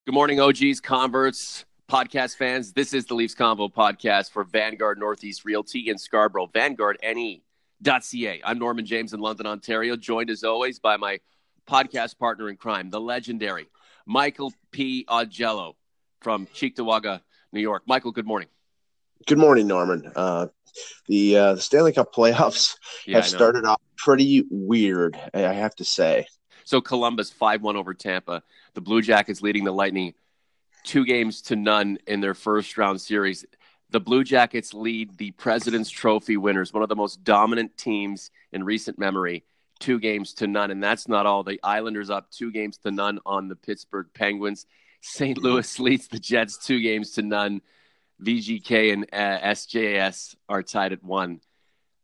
Good morning, OGs, converts, podcast fans. This is the Leafs Convo podcast for Vanguard Northeast Realty in Scarborough, VanguardNE.ca. I'm Norman James in London, Ontario, joined as always by my podcast partner in crime, the legendary Michael P. Augello from Cheektowaga, New York. Michael, good morning. Good morning, Norman. The Stanley Cup playoffs have started off pretty weird, I have to say. So Columbus 5-1 over Tampa. The Blue Jackets leading the Lightning 2-0 in their first round series. The Blue Jackets lead the President's Trophy winners, one of the most dominant teams in recent memory, 2-0. And that's not all. The Islanders up 2-0 on the Pittsburgh Penguins. St. Louis leads the Jets 2-0. VGK and SJS are tied at 1.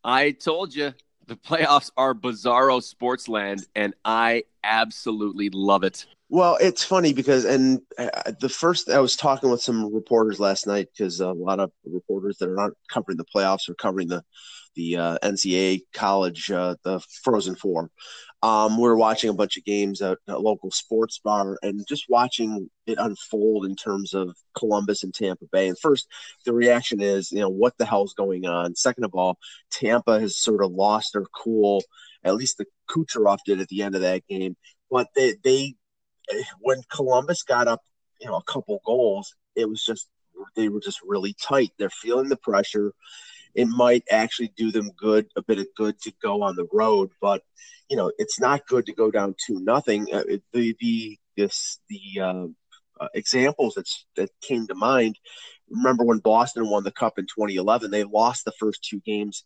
I told you the playoffs are bizarro sports land, and I absolutely love it. Well, it's funny because, I was talking with some reporters last night because a lot of reporters that are not covering the playoffs are covering the NCAA college, the Frozen Four. We were watching a bunch of games at a local sports bar and just watching it unfold in terms of Columbus and Tampa Bay. And first, the reaction is, what the hell's going on? Second of all, Tampa has sort of lost their cool. At least the Kucherov did at the end of that game. But they when Columbus got up, a couple goals, they were just really tight. They're feeling the pressure. It might actually do them a bit of good to go on the road, but it's not good to go down 2-0. The examples that came to mind. Remember when Boston won the Cup in 2011? They lost the first two games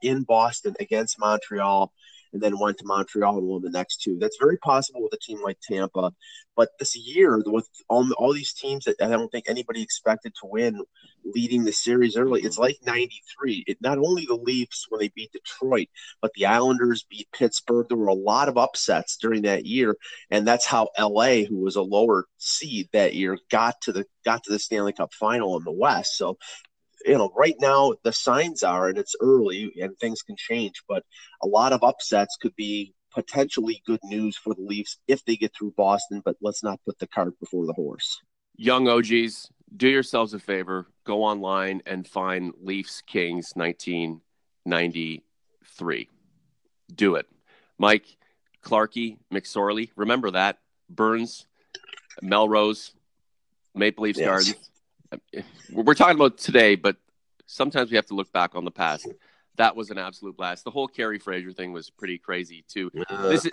in Boston against Montreal, and then went to Montreal and won the next two. That's very possible with a team like Tampa. But this year, with all these teams that I don't think anybody expected to win, leading the series early, it's like 93. Not only the Leafs when they beat Detroit, but the Islanders beat Pittsburgh. There were a lot of upsets during that year, and that's how LA, who was a lower seed that year, got to the Stanley Cup final in the West. So right now the signs are, and it's early and things can change, but a lot of upsets could be potentially good news for the Leafs if they get through Boston, but let's not put the cart before the horse. Young OGs, do yourselves a favor, go online and find Leafs Kings 1993. Do it. Mike, Clarkey, McSorley, remember that. Burns, Melrose, Maple Leafs Gardens. We're talking about today, but sometimes we have to look back on the past. That was an absolute blast. The whole Carey Fraser thing was pretty crazy too. This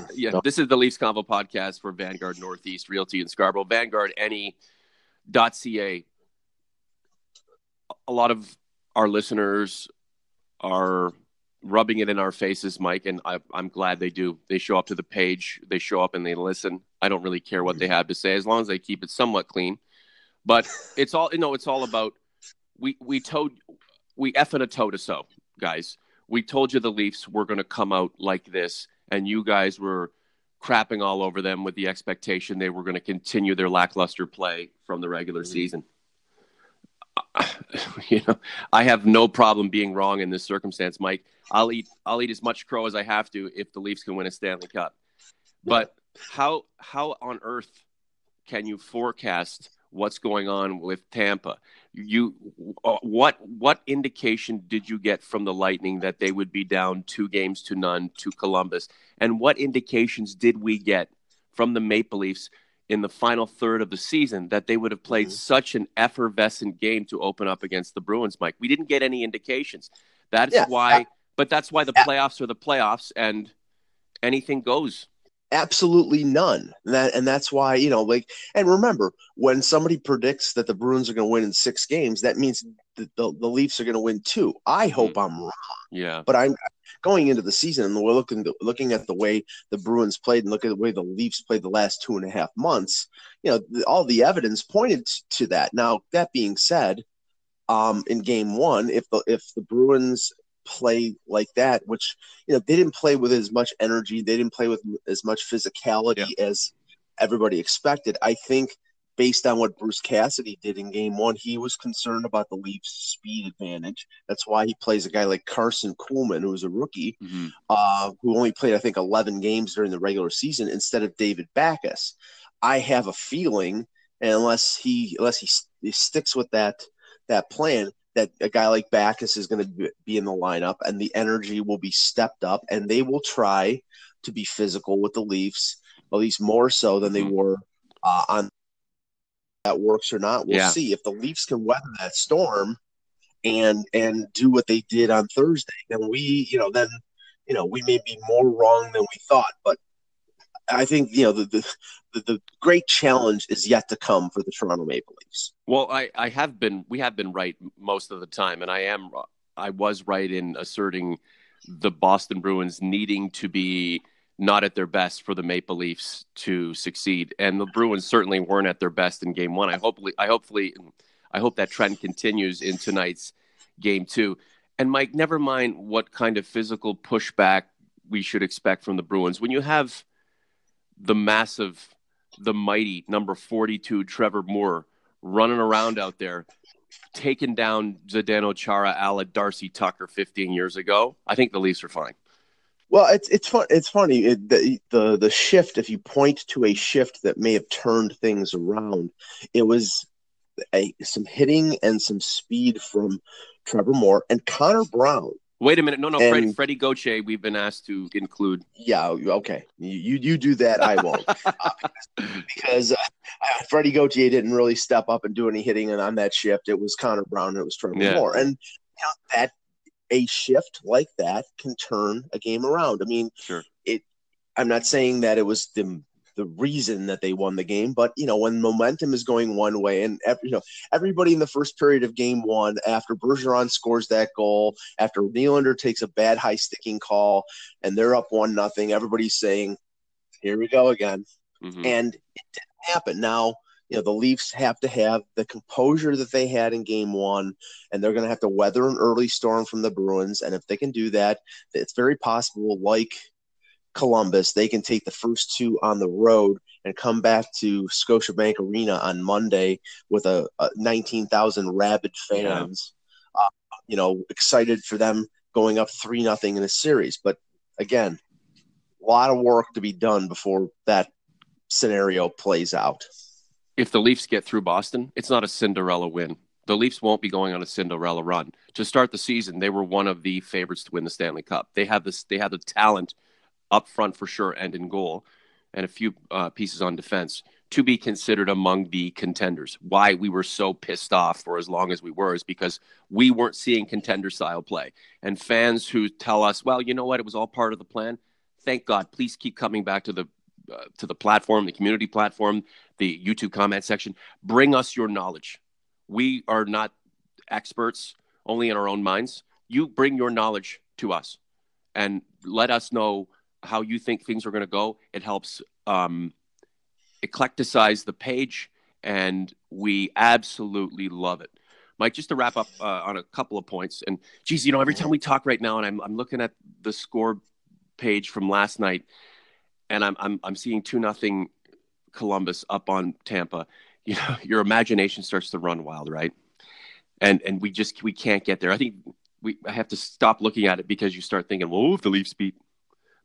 is the Leafs Convo podcast for Vanguard Northeast Realty in Scarborough, VanguardNE.ca. A lot of our listeners are rubbing it in our faces, Mike, and I'm glad they do. They show up to the page, they show up and they listen. I don't really care what they have to say as long as they keep it somewhat clean. But it's all about we effing a toe to so, guys. We told you the Leafs were going to come out like this, and you guys were crapping all over them with the expectation they were going to continue their lackluster play from the regular season. I have no problem being wrong in this circumstance, Mike. I'll eat as much crow as I have to if the Leafs can win a Stanley Cup. But how on earth can you forecast what's going on with Tampa? What indication did you get from the Lightning that they would be down 2-0 to Columbus? And what indications did we get from the Maple Leafs in the final third of the season that they would have played such an effervescent game to open up against the Bruins, Mike? We didn't get any indications. That's why the playoffs are the playoffs and anything goes. Absolutely none. And that's why, and remember, when somebody predicts that the Bruins are going to win in 6 games, that means the Leafs are going to win 2. I hope I'm wrong. Yeah. But I'm going into the season and we're looking at the way the Bruins played and look at the way the Leafs played the last 2.5 months. All the evidence pointed to that. Now, that being said, in game 1, if the Bruins play like that, which they didn't play with as much energy, they didn't play with as much physicality as everybody expected. I think based on what Bruce Cassidy did in game 1, he was concerned about the Leafs' speed advantage. That's why he plays a guy like Carson Kuhlman, who was a rookie, who only played, I think, 11 games during the regular season instead of David Backes. I have a feeling and he sticks with that plan, that a guy like Backus is going to be in the lineup, and the energy will be stepped up, and they will try to be physical with the Leafs, at least more so than they were on. That works or not, we'll Yeah. see. If the Leafs can weather that storm and do what they did on Thursday, then we may be more wrong than we thought. But I think the great challenge is yet to come for the Toronto Maple Leafs. Well, we have been right most of the time, and I was right in asserting the Boston Bruins needing to be not at their best for the Maple Leafs to succeed, and the Bruins certainly weren't at their best in Game 1. I hope that trend continues in tonight's Game 2. And Mike, never mind what kind of physical pushback we should expect from the Bruins when you have the mighty number 42 Trevor Moore running around out there, taking down Zdeno Chara a la Darcy Tucker 15 years ago. I think the Leafs are fine. Well, it's funny the shift. If you point to a shift that may have turned things around, it was some hitting and some speed from Trevor Moore and Connor Brown. Wait a minute. No, Freddie Gauthier, we've been asked to include. Yeah, okay. You do that, I won't. Because Freddie Gauthier didn't really step up and do any hitting on that shift. It was Connor Brown and it was Trevor Moore. And that a shift like that can turn a game around. I mean, sure. I'm not saying that it was the reason that they won the game, but when momentum is going one way, and everybody in the first period of Game 1, after Bergeron scores that goal, after Nylander takes a bad high sticking call, and they're up 1-0, everybody's saying, "Here we go again," and it didn't happen. Now, the Leafs have to have the composure that they had in Game 1, and they're going to have to weather an early storm from the Bruins, and if they can do that, it's very possible, like Columbus, they can take the first two on the road and come back to Scotiabank Arena on Monday with a 19,000 rabid fans, excited for them going up 3-0 in a series. But again, a lot of work to be done before that scenario plays out. If the Leafs get through Boston, it's not a Cinderella win. The Leafs won't be going on a Cinderella run. To start the season, they were one of the favorites to win the Stanley Cup. They have the talent up front for sure and in goal, and a few pieces on defense to be considered among the contenders. Why we were so pissed off for as long as we were is because we weren't seeing contender-style play. And fans who tell us, well, you know what, it was all part of the plan, thank God. Please keep coming back to the platform, the community platform, the YouTube comment section. Bring us your knowledge. We are not experts, only in our own minds. You bring your knowledge to us and let us know how you think things are going to go. It helps eclecticize the page, and we absolutely love it. Mike, just to wrap up on a couple of points, and geez, every time we talk right now, and I'm looking at the score page from last night, and I'm seeing 2-0 Columbus up on Tampa. Your imagination starts to run wild, right? And we can't get there. I think I have to stop looking at it because you start thinking, well, if the Leafs beat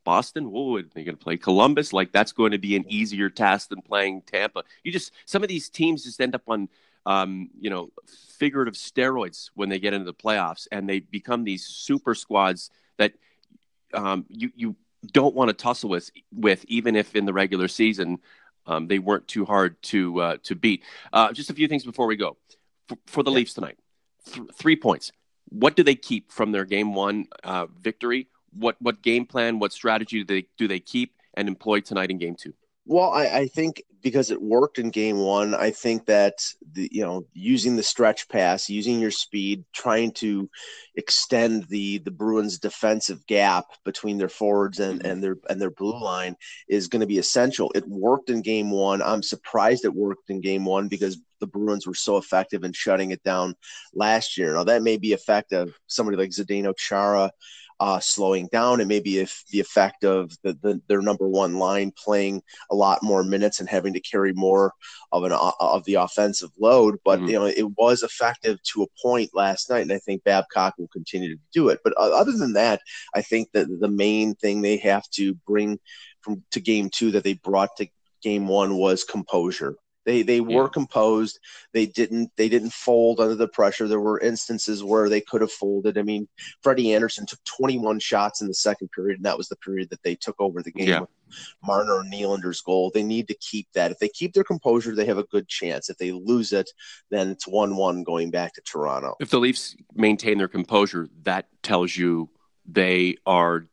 Boston, whoa, are they going to play Columbus? Like, that's going to be an easier task than playing Tampa. Some of these teams just end up on, figurative steroids when they get into the playoffs, and they become these super squads that you don't want to tussle with, even if in the regular season they weren't too hard to beat. Just a few things before we go. For the Leafs tonight, 3 points. What do they keep from their Game 1 victory? What game plan, what strategy do they keep and employ tonight in Game 2? Well, I think because it worked in Game 1, I think that using the stretch pass, using your speed, trying to extend the Bruins' defensive gap between their forwards and their blue line is going to be essential. It worked in Game 1. I'm surprised it worked in Game 1 because the Bruins were so effective in shutting it down last year. Now, that may be effective. Somebody like Zdeno Chara slowing down. It may be the effect of their number one line playing a lot more minutes and having to carry more of the offensive load. But it was effective to a point last night, and I think Babcock will continue to do it. But other than that, I think that the main thing they have to bring to Game 2 that they brought to Game 1 was composure. They were composed. They didn't fold under the pressure. There were instances where they could have folded. I mean, Freddie Anderson took 21 shots in the second period, and that was the period that they took over the game. Yeah. With Marner and Nylander's goal. They need to keep that. If they keep their composure, they have a good chance. If they lose it, then it's 1-1 going back to Toronto. If the Leafs maintain their composure, that tells you they are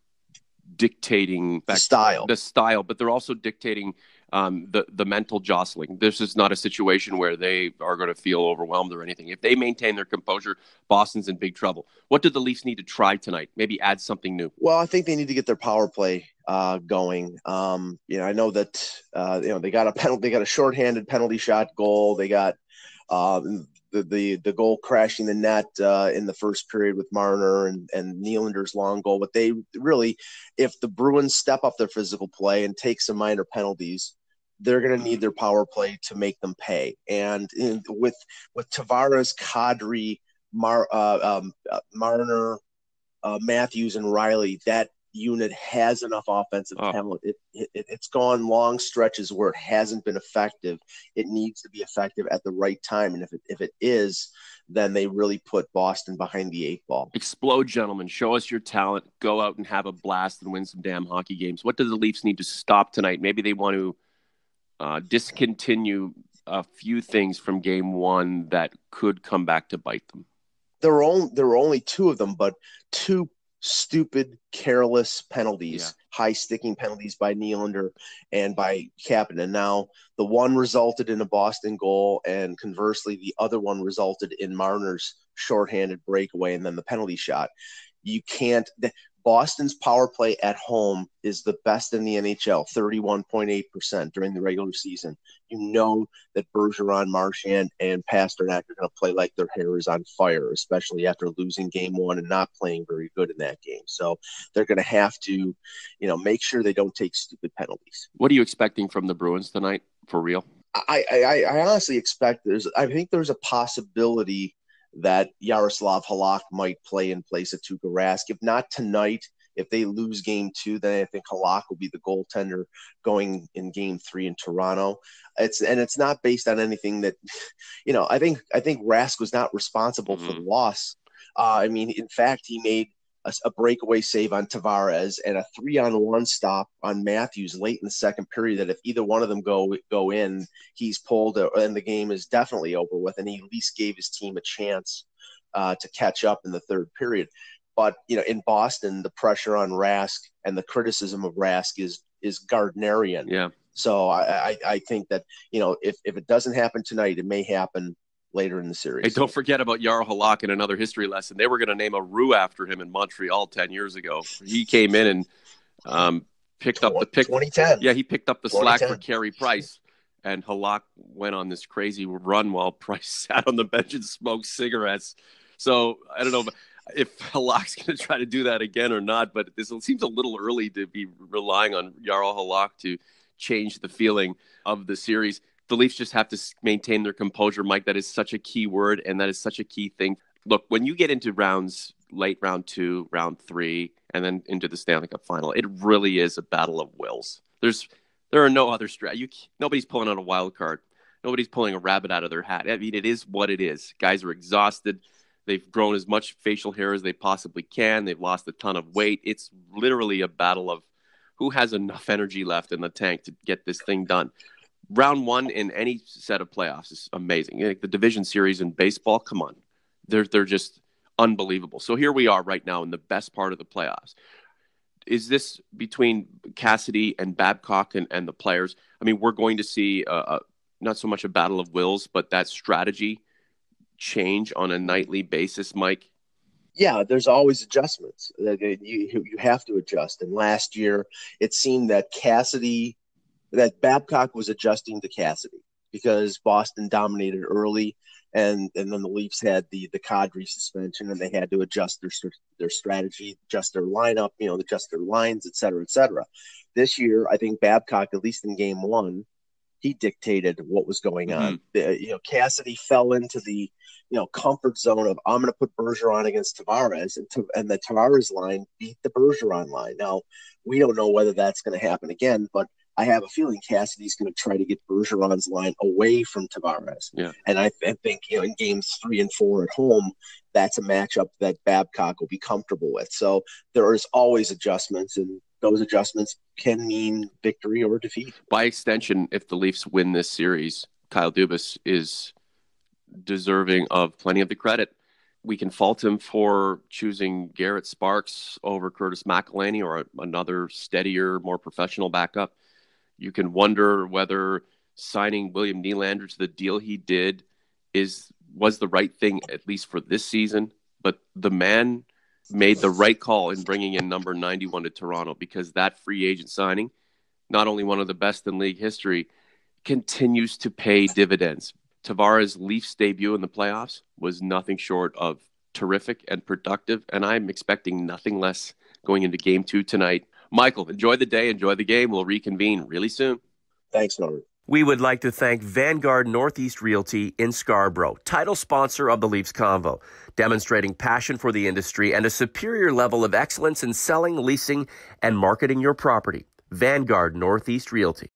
dictating the style, but they're also dictating the mental jostling. This is not a situation where they are going to feel overwhelmed or anything. If they maintain their composure, Boston's in big trouble. What do the Leafs need to try tonight? Maybe add something new. Well, I think they need to get their power play going. I know that they got a penalty, they got a shorthanded penalty shot goal. They got the goal crashing the net in the first period with Marner and Nylander's long goal. But they really, if the Bruins step up their physical play and take some minor penalties, they're going to need their power play to make them pay. And with Tavares, Kadri, Marner, Matthews, and Riley, that unit has enough offensive talent. It's gone long stretches where it hasn't been effective. It needs to be effective at the right time, and if it is, then they really put Boston behind the 8 ball. Explode, gentlemen. Show us your talent. Go out and have a blast and win some damn hockey games. What do the Leafs need to stop tonight? Maybe they want to discontinue a few things from game 1 that could come back to bite them. There were only 2 of them, but 2 stupid, careless penalties, high sticking penalties by Nylander and by Kapanen. Now, the one resulted in a Boston goal, and conversely, the other one resulted in Marner's shorthanded breakaway and then the penalty shot. You can't. Boston's power play at home is the best in the NHL, 31.8% during the regular season. You know that Bergeron, Marchand, and Pasternak are going to play like their hair is on fire, especially after losing game 1 and not playing very good in that game. So they're going to have to, make sure they don't take stupid penalties. What are you expecting from the Bruins tonight, for real? I honestly expect I think there's a possibility that Yaroslav Halak might play in place of Tuukka Rask. If not tonight, if they lose game 2, then I think Halak will be the goaltender going in game 3 in Toronto. It's not based on anything that, I think Rask was not responsible for the loss. In fact, he made a breakaway save on Tavares and a 3-on-1 stop on Matthews late in the second period that if either one of them go in, he's pulled and the game is definitely over with, and he at least gave his team a chance to catch up in the third period. But, in Boston, the pressure on Rask and the criticism of Rask is Gardnerian. Yeah. So I think that, if it doesn't happen tonight, it may happen later in the series. Hey, don't forget about Jaro Halak in another history lesson. They were going to name a rue after him in Montreal 10 years ago. He came in and picked up the pick. 2010. Yeah, he picked up the slack for Carey Price, and Halak went on this crazy run while Price sat on the bench and smoked cigarettes. So I don't know if Halak's going to try to do that again or not, but this seems a little early to be relying on Jaro Halak to change the feeling of the series. The Leafs just have to maintain their composure, Mike. That is such a key word, and that is such a key thing. Look, when you get into rounds, late round 2, round 3, and then into the Stanley Cup final, it really is a battle of wills. There are no other nobody's pulling out a wild card. Nobody's pulling a rabbit out of their hat. I mean, it is what it is. Guys are exhausted. They've grown as much facial hair as they possibly can. They've lost a ton of weight. It's literally a battle of who has enough energy left in the tank to get this thing done. Round 1 in any set of playoffs is amazing. Like the division series in baseball, come on. They're just unbelievable. So here we are right now in the best part of the playoffs. Is this between Cassidy and Babcock and the players? I mean, we're going to see not so much a battle of wills, but that strategy change on a nightly basis, Mike? Yeah, there's always adjustments. You have to adjust. And last year, it seemed that Babcock was adjusting to Cassidy because Boston dominated early, and then the Leafs had the Kadri suspension, and they had to adjust their strategy, adjust their lineup, adjust their lines, et cetera, et cetera. This year, I think Babcock, at least in game 1, he dictated what was going on. Cassidy fell into the comfort zone of I'm going to put Bergeron against Tavares, and the Tavares line beat the Bergeron line. Now we don't know whether that's going to happen again, but I have a feeling Cassidy's going to try to get Bergeron's line away from Tavares. Yeah. And I think, in games 3 and 4 at home, that's a matchup that Babcock will be comfortable with. So there is always adjustments, and those adjustments can mean victory or defeat. By extension, if the Leafs win this series, Kyle Dubas is deserving of plenty of the credit. We can fault him for choosing Garrett Sparks over Curtis McElhinney or another steadier, more professional backup. You can wonder whether signing William Nylander to the deal he did was the right thing, at least for this season. But the man made the right call in bringing in number 91 to Toronto, because that free agent signing, not only one of the best in league history, continues to pay dividends. Tavares' Leafs debut in the playoffs was nothing short of terrific and productive, and I'm expecting nothing less going into Game 2 tonight. Michael, enjoy the day, enjoy the game. We'll reconvene really soon. Thanks, Norbert. We would like to thank Vanguard Northeast Realty in Scarborough, title sponsor of the Leafs Convo, demonstrating passion for the industry and a superior level of excellence in selling, leasing, and marketing your property. Vanguard Northeast Realty.